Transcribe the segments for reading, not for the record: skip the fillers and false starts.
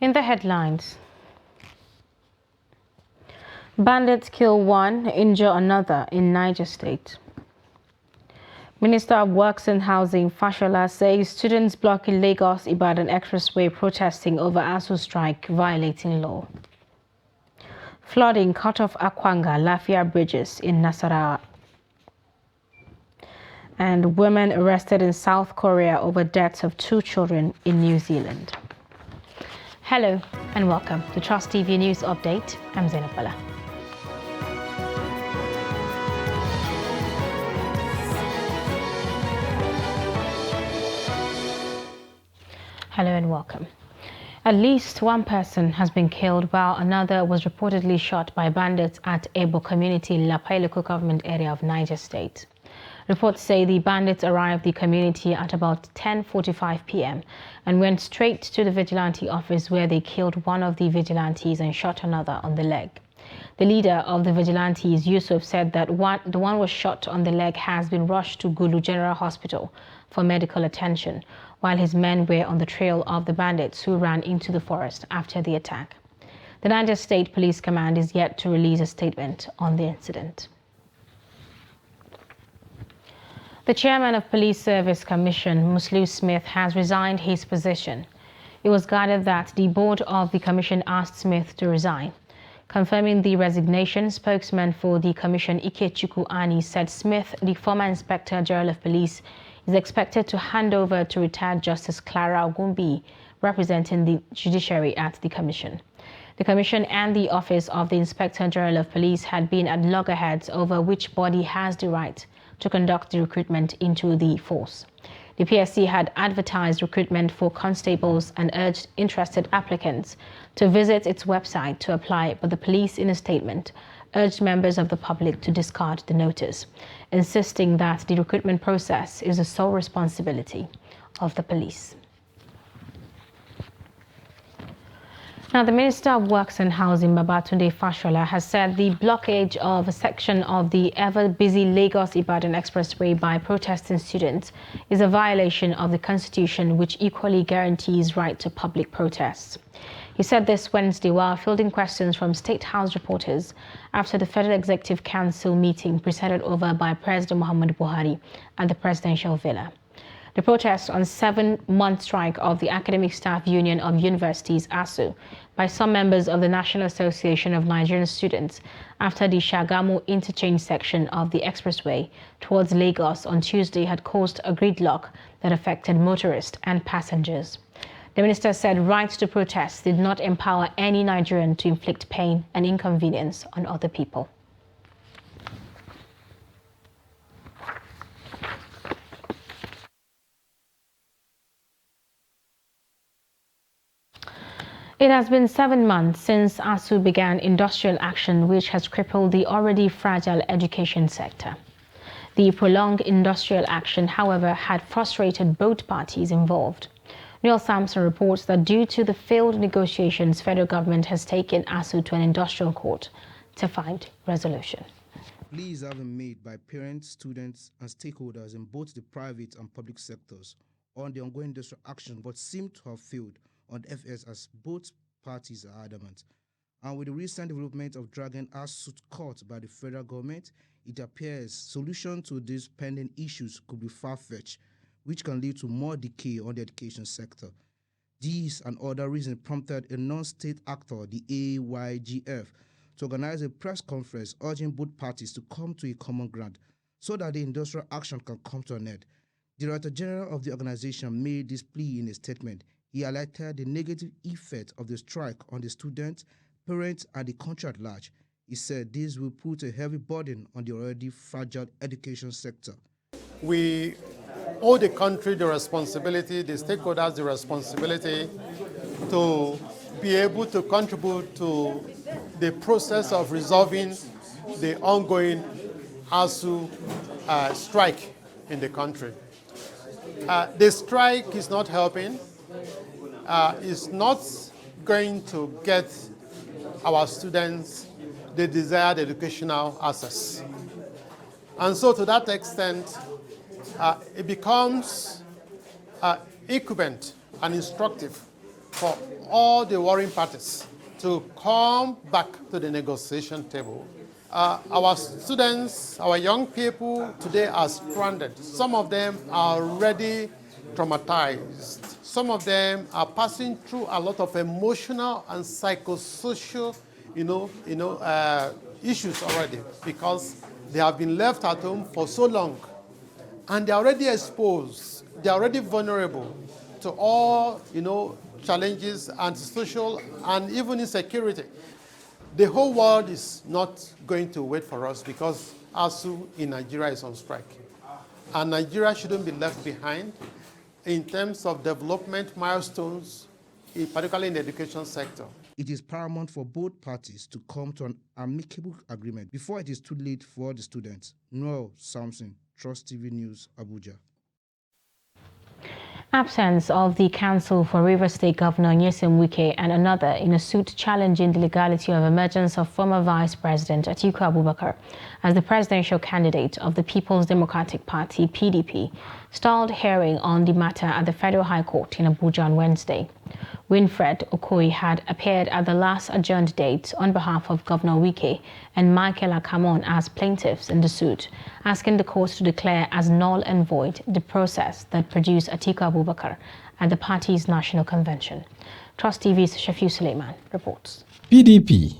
In the headlines, bandits kill one, injure another in Niger State. Minister of Works and Housing Fashola says students blocking Lagos-Ibadan Expressway protesting over ASU strike violating law. Flooding cut off Akwanga-Lafia bridges in Nasarawa. And women arrested in South Korea over deaths of 2 children in New Zealand. Hello and welcome to Trust TV News Update. I'm Zainab Bala. Hello and welcome. At least one person has been killed while another was reportedly shot by bandits at Ebo community in Lapai local government area of Niger State. Reports say the bandits arrived the community at about 10:45 p.m. and went straight to the vigilante office where they killed one of the vigilantes and shot another on the leg. The leader of the vigilantes, Yusuf, said that the one was shot on the leg has been rushed to Gulu General Hospital for medical attention, while his men were on the trail of the bandits who ran into the forest after the attack. The Niger State Police Command is yet to release a statement on the incident. The chairman of Police Service Commission, Musliu Smith, has resigned his position. It was gathered that the board of the commission asked Smith to resign. Confirming the resignation, spokesman for the commission, Ikechukwu Ani, said Smith, the former Inspector General of Police, is expected to hand over to retired Justice Clara Ogumbi, representing the judiciary at the commission. The commission and the Office of the Inspector General of Police had been at loggerheads over which body has the right to conduct the recruitment into the force. The PSC had advertised recruitment for constables and urged interested applicants to visit its website to apply, but the police, in a statement, urged members of the public to discard the notice, insisting that the recruitment process is the sole responsibility of the police. Now, the Minister of Works and Housing, Babatunde Fashola, has said the blockage of a section of the ever-busy Lagos-Ibadan Expressway by protesting students is a violation of the Constitution, which equally guarantees right to public protests. He said this Wednesday while fielding questions from State House reporters after the Federal Executive Council meeting presided over by President Muhammadu Buhari at the Presidential Villa. The protest on 7-month strike of the Academic Staff Union of Universities, ASU, by some members of the National Association of Nigerian Students after the Shagamu interchange section of the expressway towards Lagos on Tuesday had caused a gridlock that affected motorists and passengers. The minister said right to protest did not empower any Nigerian to inflict pain and inconvenience on other people. It has been 7 months since ASU began industrial action, which has crippled the already fragile education sector. The prolonged industrial action, however, had frustrated both parties involved. Neil Sampson reports that due to the failed negotiations, federal government has taken ASU to an industrial court to find resolution. Pleas have been made by parents, students, and stakeholders in both the private and public sectors on the ongoing industrial action, but seem to have failed on FS as both parties are adamant. And with the recent development of dragging ASU to court by the federal government, it appears solution to these pending issues could be far-fetched, which can lead to more decay on the education sector. These and other reasons prompted a non-state actor, the AYGF, to organize a press conference urging both parties to come to a common ground so that the industrial action can come to an end. The Director General of the organization made this plea in a statement. He highlighted the negative effect of the strike on the students, parents, and the country at large. He said this will put a heavy burden on the already fragile education sector. We owe the country the responsibility, the stakeholders the responsibility to be able to contribute to the process of resolving the ongoing ASU strike in the country. The strike is not helping. Is not going to get our students the desired educational access. And so to that extent, it becomes equivalent and instructive for all the warring parties to come back to the negotiation table. Our students, our young people today are stranded. Some of them are already traumatized. Some of them are passing through a lot of emotional and psychosocial, issues already because they have been left at home for so long, and they're already exposed. They're already vulnerable to all, challenges and social and even insecurity. The whole world is not going to wait for us because ASUU in Nigeria is on strike. And Nigeria shouldn't be left behind in terms of development milestones, particularly in the education sector. It is paramount for both parties to come to an amicable agreement before it is too late for the students. Noel Samson, Trust TV News, Abuja. Absence of the counsel for Rivers State Governor Nyesom Wike and another in a suit challenging the legality of emergence of former Vice President Atiku Abubakar as the presidential candidate of the People's Democratic Party, PDP, stalled hearing on the matter at the Federal High Court in Abuja on Wednesday. Winfred Okoye had appeared at the last adjourned date on behalf of Governor Wike and Michael Akamon as plaintiffs in the suit, asking the court to declare as null and void the process that produced Atiku Abubakar at the party's national convention. Trust TV's Shafiu Suleiman reports. PDP,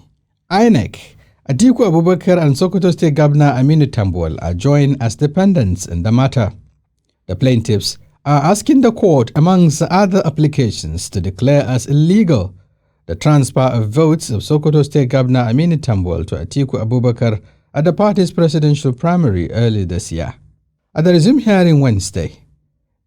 INEC, Atiku Abubakar and Sokoto State Governor Aminu Tambuwal are joined as defendants in the matter. The plaintiffs are asking the court, amongst other applications, to declare as illegal the transfer of votes of Sokoto State Governor Aminu Tambuwal to Atiku Abubakar at the party's presidential primary early this year. At the resumed hearing Wednesday,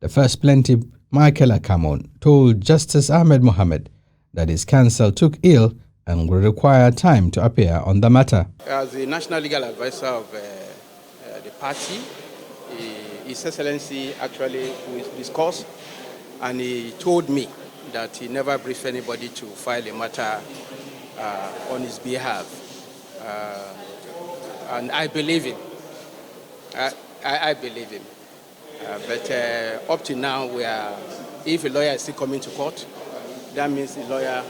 the first plaintiff, Michael Akamon, told Justice Ahmed Mohammed that his counsel took ill and will require time to appear on the matter. As the national legal advisor of the party, His Excellency actually discussed, and he told me that he never briefed anybody to file a matter on his behalf. And I believe him. I believe him. But up to now, if a lawyer is still coming to court, that means the lawyer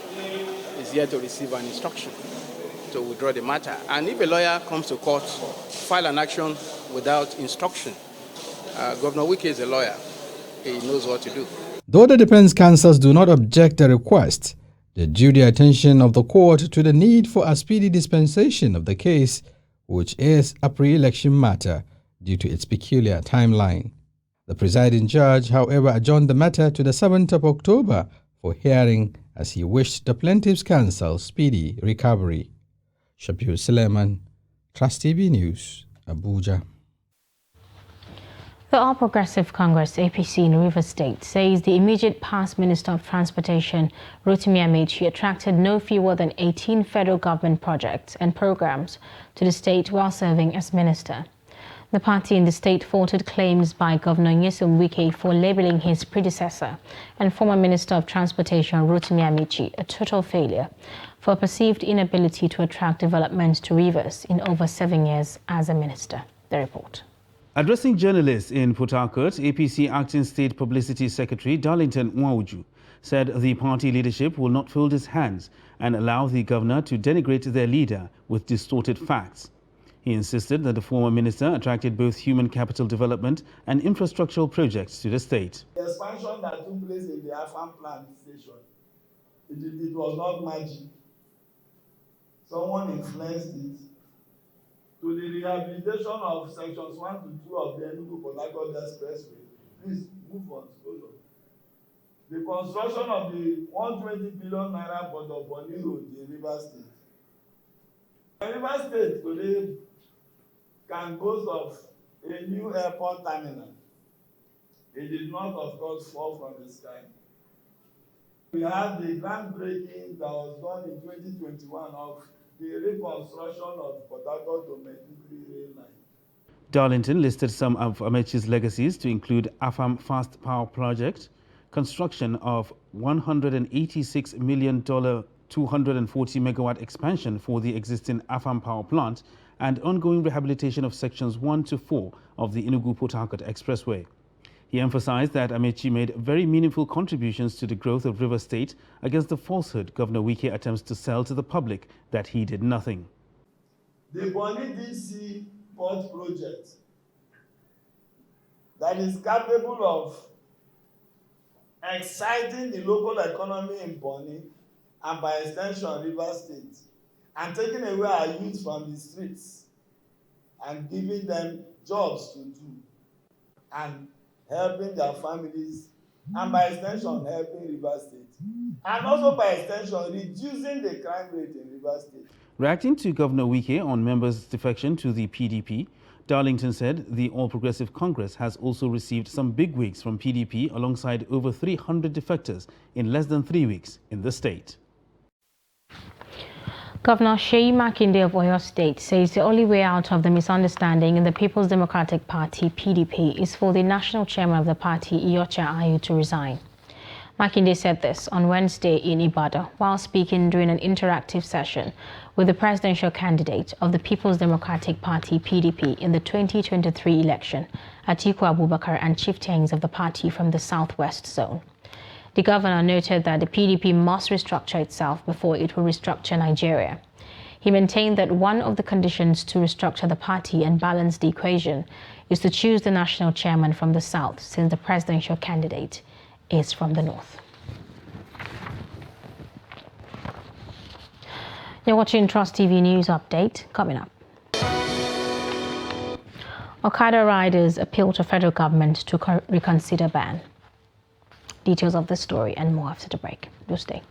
is here to receive an instruction to withdraw the matter. And if a lawyer comes to court, file an action without instruction, Governor Wike is a lawyer. He knows what to do. Though the defense counsels do not object the request, they drew the attention of the court to the need for a speedy dispensation of the case, which is a pre-election matter due to its peculiar timeline. The presiding judge, however, adjourned the matter to the 7th of October for hearing as he wished the plaintiff's counsel speedy recovery. Shafiu Suleiman, Trust TV News, Abuja. The All Progressive Congress, APC in Rivers State, says the immediate past Minister of Transportation, Rotimi Amaechi, attracted no fewer than 18 federal government projects and programs to the state while serving as minister. The party in the state faulted claims by Governor Nyesom Wike for labeling his predecessor and former Minister of Transportation, Rotimi Amaechi, a total failure for a perceived inability to attract development to Rivers in over 7 years as a minister. The report. Addressing journalists in Port Harcourt, APC Acting State Publicity Secretary Darlington Nwauju said the party leadership will not fold its hands and allow the governor to denigrate their leader with distorted facts. He insisted that the former minister attracted both human capital development and infrastructural projects to the state. The expansion that took place in the Afam plant station, it was not magic. Someone influenced it. To the rehabilitation of sections 1 to 2 of the Enugu-Port Harcourt Expressway. Please move on. The construction of the 120 billion naira Port of Bonny Road in Rivers State. The Rivers State today can boast of a new airport terminal. It did not, of course, fall from the sky. We had the groundbreaking that was done in 2021 of the reconstruction of Port Harcourt to Maiduguri rail line. Darlington listed some of Amaechi's legacies to include Afam Fast Power Project, construction of $186 million 240-megawatt expansion for the existing Afam power plant, and ongoing rehabilitation of sections 1 to 4 of the Enugu-Port Harcourt Expressway. He emphasized that Amechi made very meaningful contributions to the growth of Rivers State against the falsehood Governor Wike attempts to sell to the public that he did nothing. The Bonny DC port project that is capable of exciting the local economy in Bonny and by extension Rivers State, and taking away our youth from the streets and giving them jobs to do and helping their families, and by extension helping Rivers State, and also by extension reducing the crime rate in Rivers State. Reacting to Governor Wike on members' defection to the PDP, Darlington said the All Progressive Congress has also received some bigwigs from PDP alongside over 300 defectors in less than 3 weeks in the state. Governor Seyi Makinde of Oyo State says the only way out of the misunderstanding in the People's Democratic Party, PDP, is for the national chairman of the party, Iyorchia Ayu, to resign. Makinde said this on Wednesday in Ibadan while speaking during an interactive session with the presidential candidate of the People's Democratic Party, PDP, in the 2023 election, Atiku Abubakar, and chieftains of the party from the Southwest Zone. The governor noted that the PDP must restructure itself before it will restructure Nigeria. He maintained that one of the conditions to restructure the party and balance the equation is to choose the national chairman from the South, since the presidential candidate is from the North. You're watching Trust TV News Update. Coming up, Okada riders appeal to federal government to reconsider ban. Details of the story and more after the break. Do stay.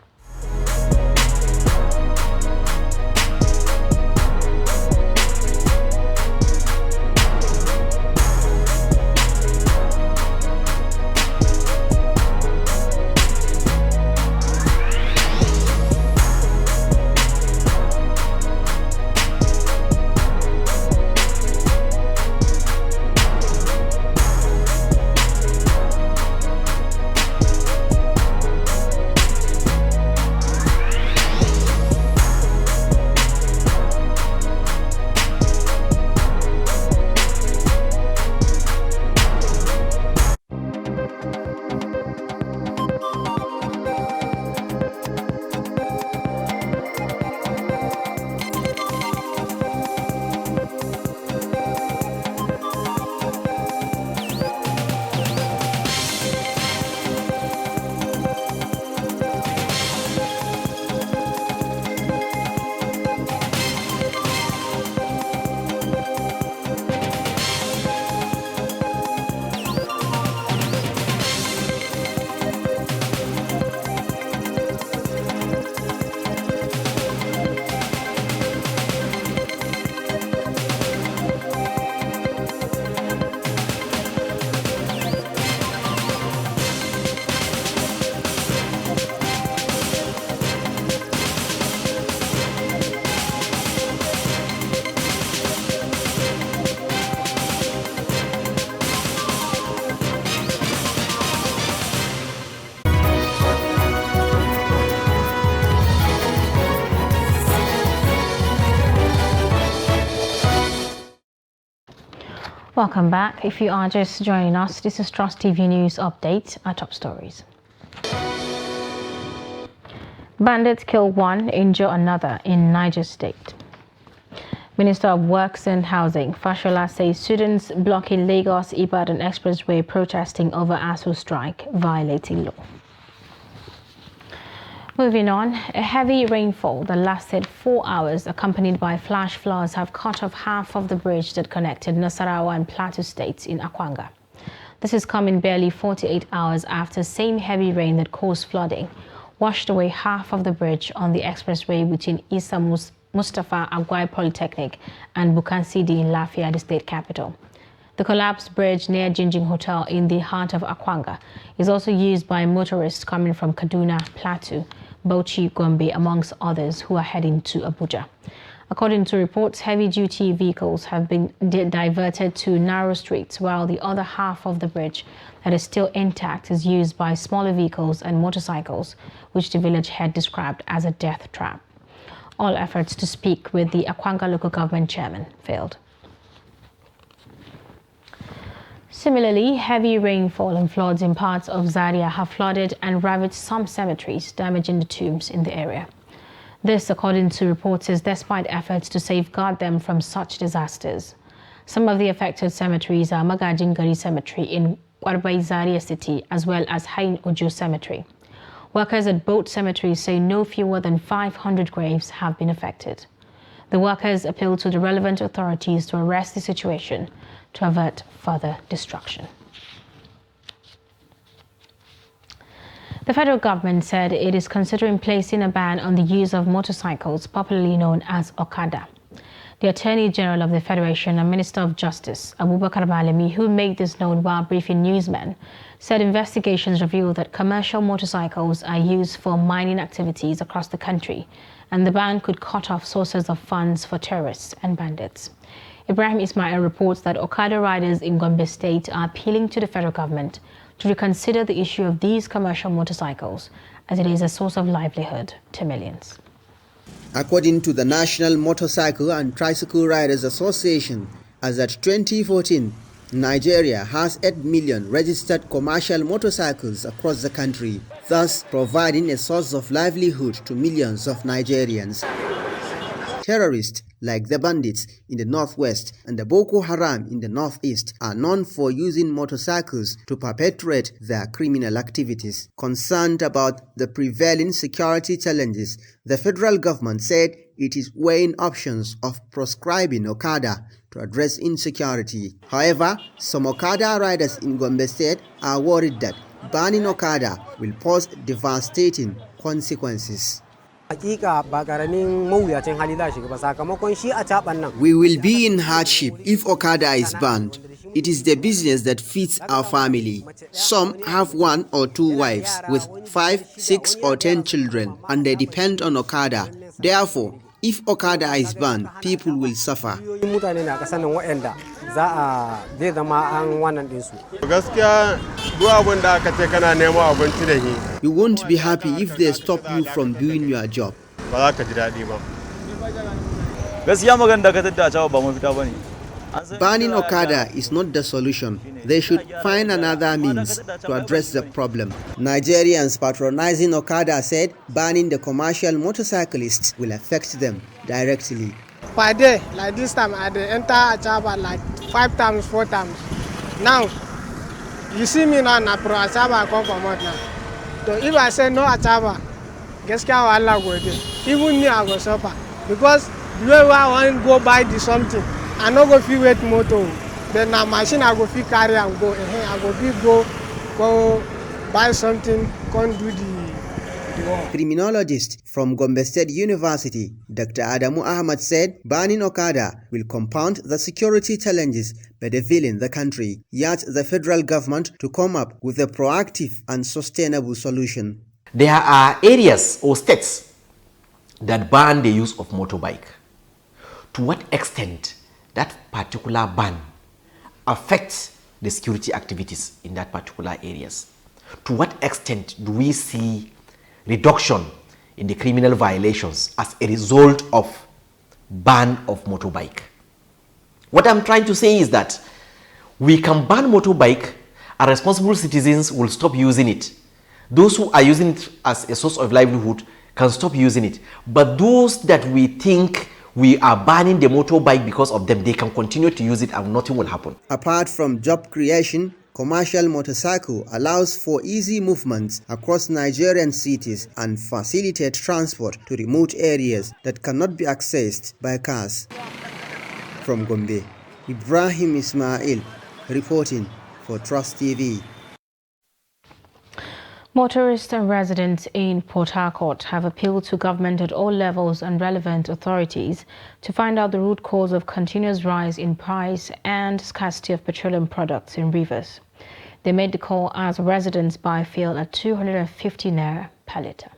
Welcome back. If you are just joining us, this is Trust TV News Update. Our top stories. Bandits kill one, injure another in Niger State. Minister of Works and Housing, Fashola, says students blocking Lagos-Ibadan Expressway protesting over ASU strike, violating law. Moving on, a heavy rainfall that lasted 4 hours, accompanied by flash floods, have cut off half of the bridge that connected Nasarawa and Plateau states in Akwanga. This is coming barely 48 hours after same heavy rain that caused flooding washed away half of the bridge on the expressway between Isa Mustafa Agwai Polytechnic and Bukansidi in Lafia, the state capital. The collapsed bridge near Jinjing Hotel in the heart of Akwanga is also used by motorists coming from Kaduna, Plateau, Bauchi, Gombe, amongst others who are heading to Abuja. According to reports, heavy-duty vehicles have been diverted to narrow streets, while the other half of the bridge that is still intact is used by smaller vehicles and motorcycles, which the village head described as a death trap. All efforts to speak with the Akwanga local government chairman failed. Similarly, heavy rainfall and floods in parts of Zaria have flooded and ravaged some cemeteries, damaging the tombs in the area. This, according to reports, is despite efforts to safeguard them from such disasters. Some of the affected cemeteries are Magajingari Cemetery in Kwarbai, Zaria City, as well as Hain Ojo Cemetery. Workers at both cemeteries say no fewer than 500 graves have been affected. The workers appeal to the relevant authorities to arrest the situation to avert further destruction. The federal government said it is considering placing a ban on the use of motorcycles, popularly known as Okada. The Attorney General of the Federation and Minister of Justice, Abubakar Malami, who made this known while briefing newsmen, said investigations reveal that commercial motorcycles are used for mining activities across the country, and the ban could cut off sources of funds for terrorists and bandits. Ibrahim Ismail reports that Okada riders in Gombe State are appealing to the federal government to reconsider the issue of these commercial motorcycles, as it is a source of livelihood to millions. According to the National Motorcycle and Tricycle Riders Association, as at 2014, Nigeria has 8 million registered commercial motorcycles across the country, thus providing a source of livelihood to millions of Nigerians. Terrorists like the bandits in the northwest and the Boko Haram in the northeast are known for using motorcycles to perpetrate their criminal activities. Concerned about the prevailing security challenges, the federal government said it is weighing options of proscribing Okada to address insecurity. However, some Okada riders in Gombe State are worried that banning Okada will pose devastating consequences. We will be in hardship if Okada is banned. It is the business that feeds our family. Some have 1 or 2 wives with 5, 6 or 10 children, and they depend on Okada. Therefore, if Okada is banned, people will suffer. You won't be happy if they stop you from doing your job. Banning Okada is not the solution. They should find another means to address the problem. Nigerians patronizing Okada said banning the commercial motorcyclists will affect them directly. Per day, like this time, I enter Achaba like 5 times, 4 times. Now, you see me now, Pro Achaba, I come from out now. So if I say no Achaba, guess how Allah go do? Even me, I go suffer. Because the way I want to go buy the something, I no go fit wait motor. Then na machine I go fit carry and go. I go fit go buy something, can't do the work. Criminologist from Gombe State University, Dr. Adamu Ahmad said banning Okada will compound the security challenges bedeviling the country. He urged the federal government to come up with a proactive and sustainable solution. There are areas or states that ban the use of motorbike. To what extent that particular ban affects the security activities in that particular areas? To what extent do we see reduction in the criminal violations as a result of ban of motorbike? What I'm trying to say is that we can ban motorbike and responsible citizens will stop using it. Those who are using it as a source of livelihood can stop using it. But those that we think we are banning the motorbike because of them, they can continue to use it and nothing will happen. Apart from job creation, commercial motorcycle allows for easy movements across Nigerian cities and facilitate transport to remote areas that cannot be accessed by cars. From Gombe, Ibrahim Ismail reporting for Trust TV. Motorists and residents in Port Harcourt have appealed to government at all levels and relevant authorities to find out the root cause of continuous rise in price and scarcity of petroleum products in rivers. They made the call as residents buy fuel at 250 naira per litre.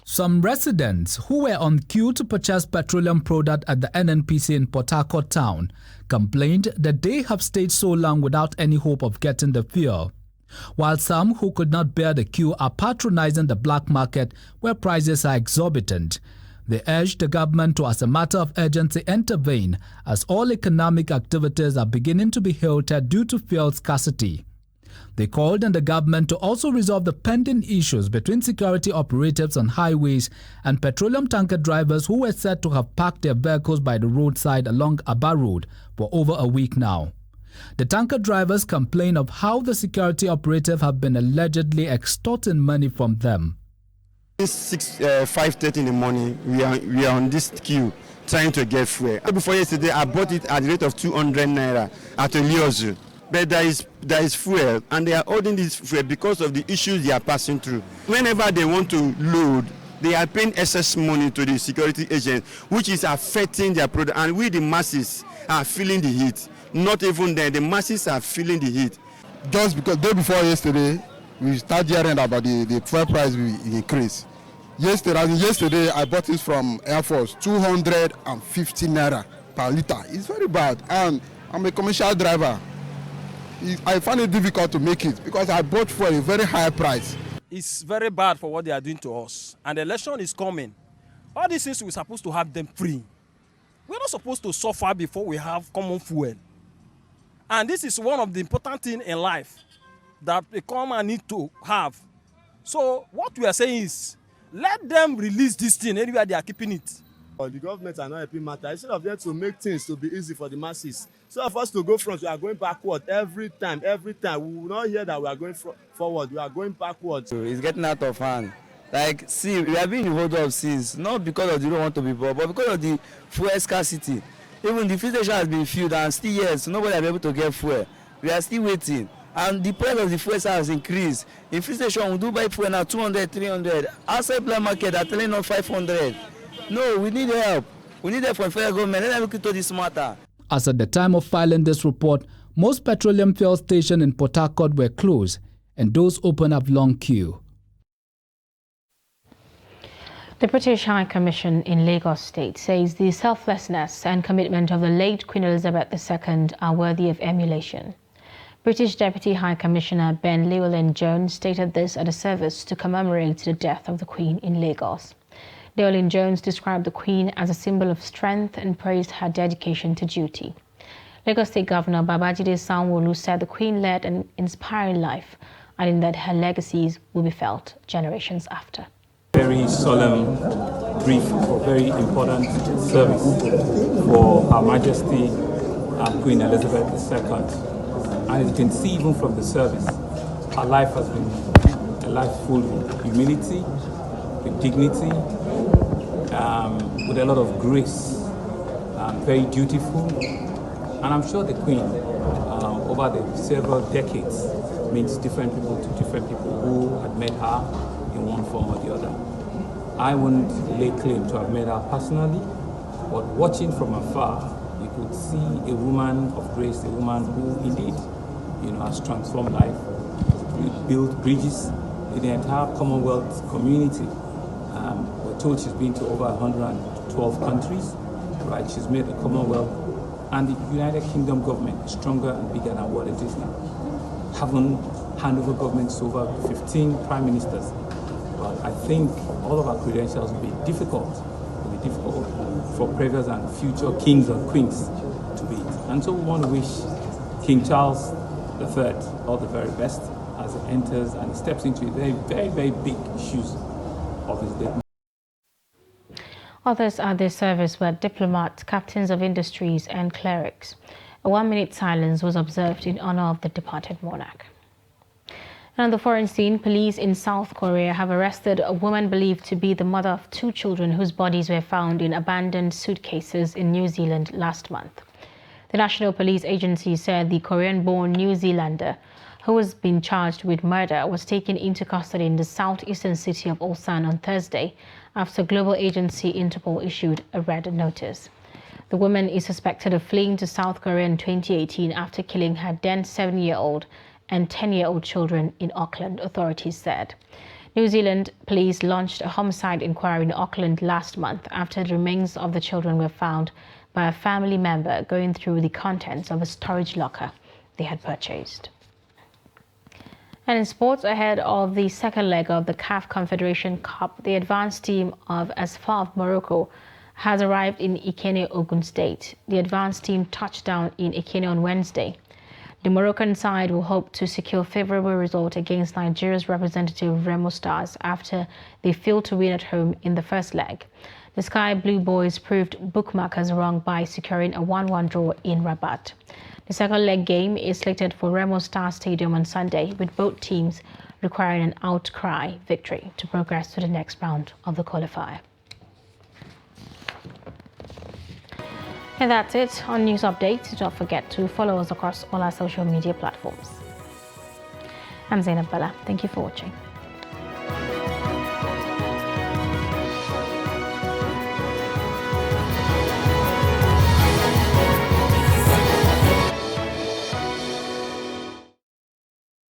Some residents who were on queue to purchase petroleum product at the NNPC in Port Harcourt town complained that they have stayed so long without any hope of getting the fuel, while some who could not bear the queue are patronizing the black market where prices are exorbitant. They urged the government to, as a matter of urgency, intervene as all economic activities are beginning to be halted due to fuel scarcity. They called on the government to also resolve the pending issues between security operatives on highways and petroleum tanker drivers who were said to have parked their vehicles by the roadside along Aba Road for over a week now. The tanker drivers complain of how the security operatives have been allegedly extorting money from them. It's 5:30 in the morning. We are on this queue trying to get fuel. Before yesterday, I bought it at the rate of 200 naira at Oliozu. But there is fuel, and they are holding this fuel because of the issues they are passing through. Whenever they want to load, they are paying excess money to the security agent, which is affecting their product. And we, the masses, are feeling the heat. Not even there, the masses are feeling the heat. Just because day before yesterday, we started hearing about the fuel price will increase. Yesterday, I bought it from Air Force, 250 naira per liter. It's very bad, and I'm a commercial driver. I find it difficult to make it because I bought for a very high price. It's very bad for what they are doing to us, and the election is coming. All these things we're supposed to have them free. We're not supposed to suffer before we have common fuel. And this is one of the important things in life that the common need to have. So what we are saying is, let them release this thing anywhere they are keeping it. The government are not helping matter. Instead of them to make things to be easy for the masses. So for us to go front, we are going backward every time. We will not hear that we are going forward. We are going backward. So it's getting out of hand. Like, see, we have been in hold up since, not because of they don't want to be poor, but because of the fuel scarcity. Even the fuel station has been filled and still yes, nobody has been able to get fuel. We are still waiting. And the price of the fuel has increased. In fuel station, we do buy fuel now 200, 300. Outside black market, they are telling us 500. No, we need help. We need help from the federal government. Let them look into this matter. As at the time of filing this report, most petroleum fuel stations in Port Harcourt were closed, and those open up long queue. The British High Commission in Lagos State says the selflessness and commitment of the late Queen Elizabeth II are worthy of emulation. British Deputy High Commissioner Ben Llewellyn-Jones stated this at a service to commemorate the death of the Queen in Lagos. Llewellyn-Jones described the Queen as a symbol of strength and praised her dedication to duty. Lagos State Governor Babajide Sanwo-Olu said the Queen led an inspiring life, adding that her legacies will be felt generations after. Very solemn brief for very important service for Her Majesty Queen Elizabeth II. And as you can see even from the service, her life has been a life full of humility, with dignity, with a lot of grace, very dutiful. And I'm sure the Queen, over the several decades, meets different people to different people who had met her in one form or the other. I wouldn't lay claim to have met her personally, but watching from afar, you could see a woman of grace, a woman who indeed, has transformed life, built bridges in the entire Commonwealth community. We're told she's been to over 112 countries, right? She's made the Commonwealth and the United Kingdom government stronger and bigger than what it is now. Having handed over governments to over 15 prime ministers. But I think all of our credentials will be difficult. It will be difficult for previous and future kings and queens to beat. And so we want to wish King Charles III all the very best as he enters and steps into very, very, very big shoes of his death. Others at this service were diplomats, captains of industries, and clerics. A 1-minute silence was observed in honor of the departed monarch. And on the foreign scene, police in South Korea have arrested a woman believed to be the mother of 2 children whose bodies were found in abandoned suitcases in New Zealand last month. The National Police Agency said the Korean-born New Zealander, who was being charged with murder, was taken into custody in the southeastern city of Ulsan on Thursday after global agency Interpol issued a red notice. The woman is suspected of fleeing to South Korea in 2018 after killing her then 7-year-old and 10-year-old children in Auckland, authorities said. New Zealand police launched a homicide inquiry in Auckland last month after the remains of the children were found by a family member going through the contents of a storage locker they had purchased. And in sports, ahead of the second leg of the CAF Confederation Cup, the advanced team of Asfar of Morocco has arrived in Ikene, Ogun State. The advanced team touched down in Ikene on Wednesday. The Moroccan side will hope to secure a favorable result against Nigeria's representative Remo Stars after they failed to win at home in the first leg. The Sky Blue Boys proved bookmakers wrong by securing a 1-1 draw in Rabat. The second leg game is slated for Remo Star Stadium on Sunday, with both teams requiring an outcry victory to progress to the next round of the qualifier. And that's it on News Updates. Don't forget to follow us across all our social media platforms. I'm Zainab Bala. Thank you for watching.